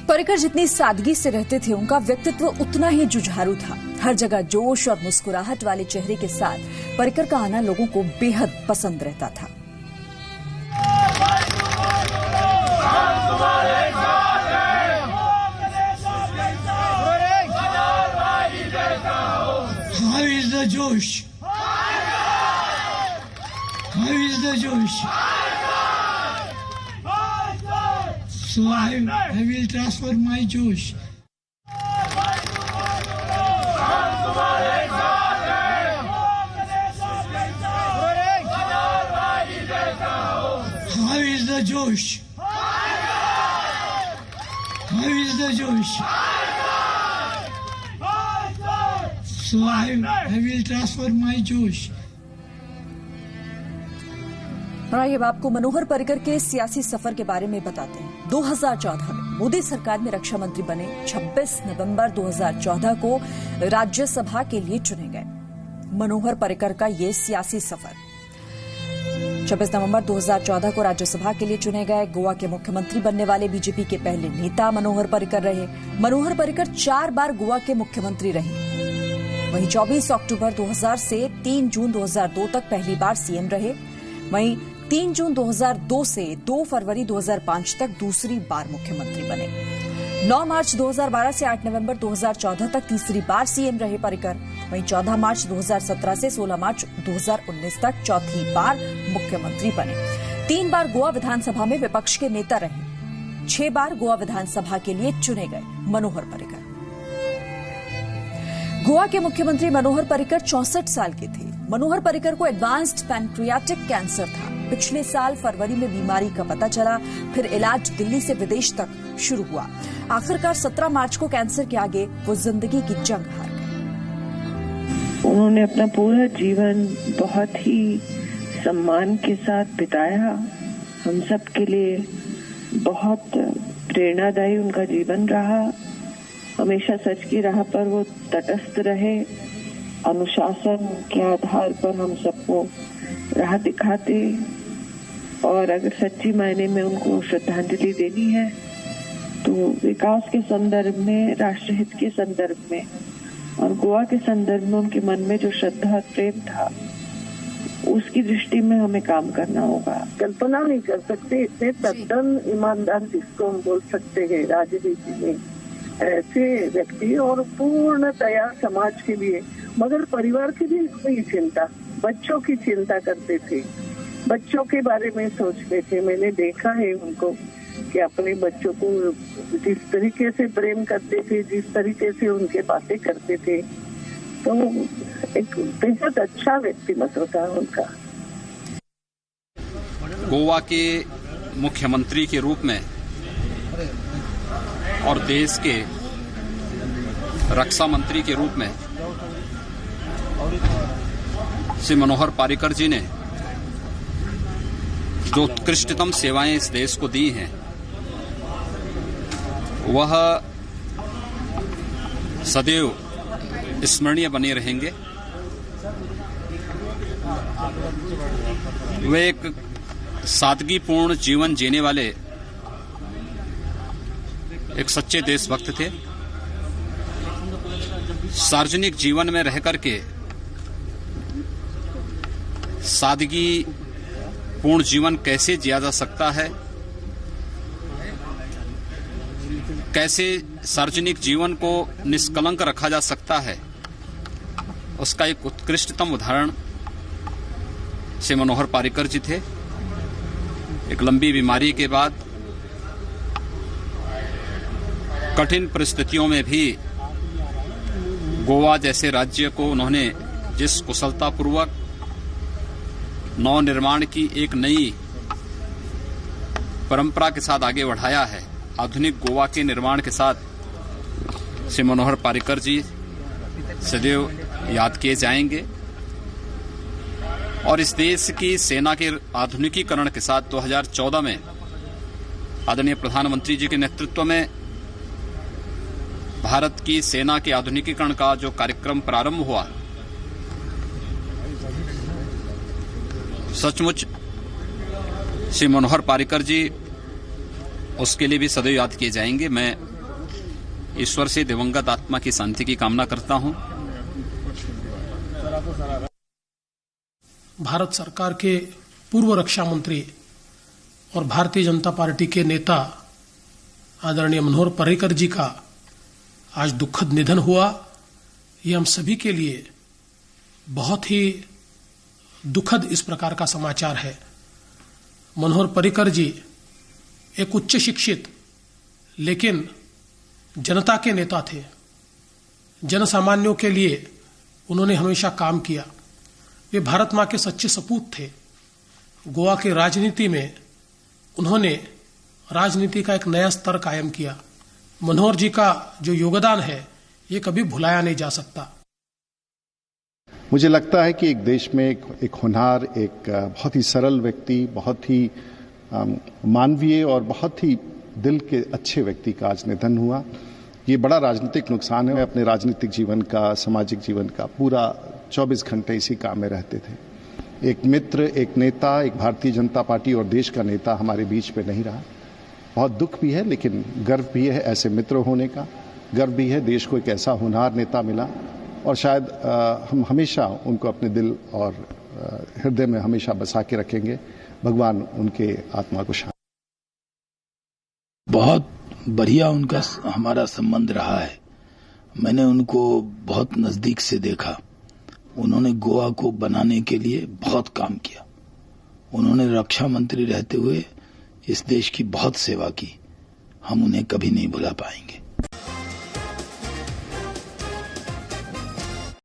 पर्रिकर जितनी सादगी से रहते थे, उनका व्यक्तित्व उतना ही जुझारू था। हर जगह जोश और मुस्कुराहट वाले चेहरे के साथ पर्रिकर का आना लोगों को बेहद पसंद रहता था। How is the Josh? How is the Josh? So I will transfer my Josh. How is the Josh? How is the Josh? So I will transfer my Josh. और आइए अब आपको मनोहर पर्रिकर के सियासी सफर के बारे में बताते हैं। 2014 में मोदी सरकार में रक्षा मंत्री बने। 26 नवंबर 2014 को राज्यसभा के लिए चुने गए। मनोहर पर्रिकर का ये सियासी सफर 26 नवंबर 2014 को राज्यसभा के लिए चुने गए। गोवा के मुख्यमंत्री बनने वाले बीजेपी के पहले नेता मनोहर पर्रिकर रहे। मनोहर पर्रिकर 4 बार गोवा के मुख्यमंत्री रहे। वहीं 24 अक्टूबर 2000 से 3 जून 2002 तक पहली बार सीएम रहे। वहीं 3 जून 2002 से 2 फरवरी 2005 तक दूसरी बार मुख्यमंत्री बने। 9 मार्च 2012 से 8 नवंबर 2014 तक तीसरी बार सीएम रहे पर्रिकर। वहीं 14 मार्च 2017 से 16 मार्च 2019 तक चौथी बार मुख्यमंत्री बने। 3 बार गोवा विधानसभा में विपक्ष के नेता रहे। 6 बार गोवा विधानसभा के लिए चुने गए मनोहर पर्रिकर। गोवा के मुख्यमंत्री मनोहर पर्रिकर 64 साल के थे। मनोहर पर्रिकर को एडवांस्ड पैनक्रियाटिक कैंसर था। पिछले साल फरवरी में बीमारी का पता चला, फिर इलाज दिल्ली से विदेश तक शुरू हुआ। आखिरकार 17 मार्च को कैंसर के आगे वो जिंदगी की जंग हार गए। उन्होंने अपना पूरा जीवन बहुत ही सम्मान के साथ बिताया। हम सब के लिए बहुत प्रेरणादायी उनका जीवन रहा। हमेशा सच की राह पर वो तटस्थ रहे। अनुशासन के आधार पर हम सबको राह दिखाते, और अगर सच्ची मायने में उनको श्रद्धांजलि देनी है तो विकास के संदर्भ में, राष्ट्रहित के संदर्भ में और गोवा के संदर्भ में उनके मन में जो श्रद्धा और प्रेम था, उसकी दृष्टि में हमें काम करना होगा। कल्पना नहीं कर सकते इतने तद्दन ईमानदार जिसको हम बोल सकते हैं राजनीति में, ऐसे व्यक्ति, और पूर्णतया समाज के लिए, मगर परिवार की भी कोई चिंता, बच्चों की चिंता करते थे, बच्चों के बारे में सोचते थे। मैंने देखा है उनको कि अपने बच्चों को जिस तरीके से प्रेम करते थे, जिस तरीके से उनके बातें करते थे, तो एक बेहद अच्छा व्यक्तिमत्व था उनका। गोवा के मुख्यमंत्री के रूप में और देश के रक्षा मंत्री के रूप में श्री मनोहर पर्रिकर जी ने जो उत्कृष्टतम सेवाएं इस देश को दी हैं, वह सदैव स्मरणीय बने रहेंगे। वे एक सादगीपूर्ण जीवन जीने वाले एक सच्चे देशभक्त थे। सार्वजनिक जीवन में रह करके सादगी पूर्ण जीवन कैसे जिया जा सकता है, कैसे सार्वजनिक जीवन को निष्कलंक रखा जा सकता है, उसका एक उत्कृष्टतम उदाहरण श्री मनोहर पर्रिकर जी थे। एक लंबी बीमारी के बाद कठिन परिस्थितियों में भी गोवा जैसे राज्य को उन्होंने जिस कुशलतापूर्वक नव निर्माण की एक नई परंपरा के साथ आगे बढ़ाया है, आधुनिक गोवा के निर्माण के साथ श्री मनोहर पर्रिकर जी सदैव याद किए जाएंगे। और इस देश की सेना के आधुनिकीकरण के साथ 2014 में आदरणीय प्रधानमंत्री जी के नेतृत्व में भारत की सेना के आधुनिकीकरण का जो कार्यक्रम प्रारंभ हुआ, सचमुच श्री मनोहर पर्रिकर जी उसके लिए भी सदैव याद किए जाएंगे। मैं ईश्वर से दिवंगत आत्मा की शांति की कामना करता हूं। भारत सरकार के पूर्व रक्षा मंत्री और भारतीय जनता पार्टी के नेता आदरणीय मनोहर पर्रिकर जी का आज दुखद निधन हुआ। ये हम सभी के लिए बहुत ही दुखद इस प्रकार का समाचार है। मनोहर पर्रिकर जी एक उच्च शिक्षित लेकिन जनता के नेता थे। जनसामान्यों के लिए उन्होंने हमेशा काम किया। वे भारत मां के सच्चे सपूत थे। गोवा के राजनीति में उन्होंने राजनीति का एक नया स्तर कायम किया। मनोहर जी का जो योगदान है ये कभी भुलाया नहीं जा सकता। मुझे लगता है कि एक देश में एक होनहार, एक बहुत ही सरल व्यक्ति, बहुत ही मानवीय और बहुत ही दिल के अच्छे व्यक्ति का आज निधन हुआ। ये बड़ा राजनीतिक नुकसान है। अपने राजनीतिक जीवन का, सामाजिक जीवन का पूरा 24 घंटे इसी काम में रहते थे। एक मित्र, एक नेता, एक भारतीय जनता पार्टी और देश का नेता हमारे बीच में नहीं रहा। बहुत दुख भी है लेकिन गर्व भी है ऐसे मित्र होने का। गर्व भी है देश को एक ऐसा होनहार नेता मिला और शायद हम हमेशा उनको अपने दिल और हृदय में हमेशा बसा के रखेंगे। भगवान उनके आत्मा को शांति। बहुत बढ़िया उनका हमारा संबंध रहा है। मैंने उनको बहुत नजदीक से देखा। उन्होंने गोवा को बनाने के लिए बहुत काम किया। उन्होंने रक्षा मंत्री रहते हुए इस देश की बहुत सेवा की। हम उन्हें कभी नहीं भुला पाएंगे।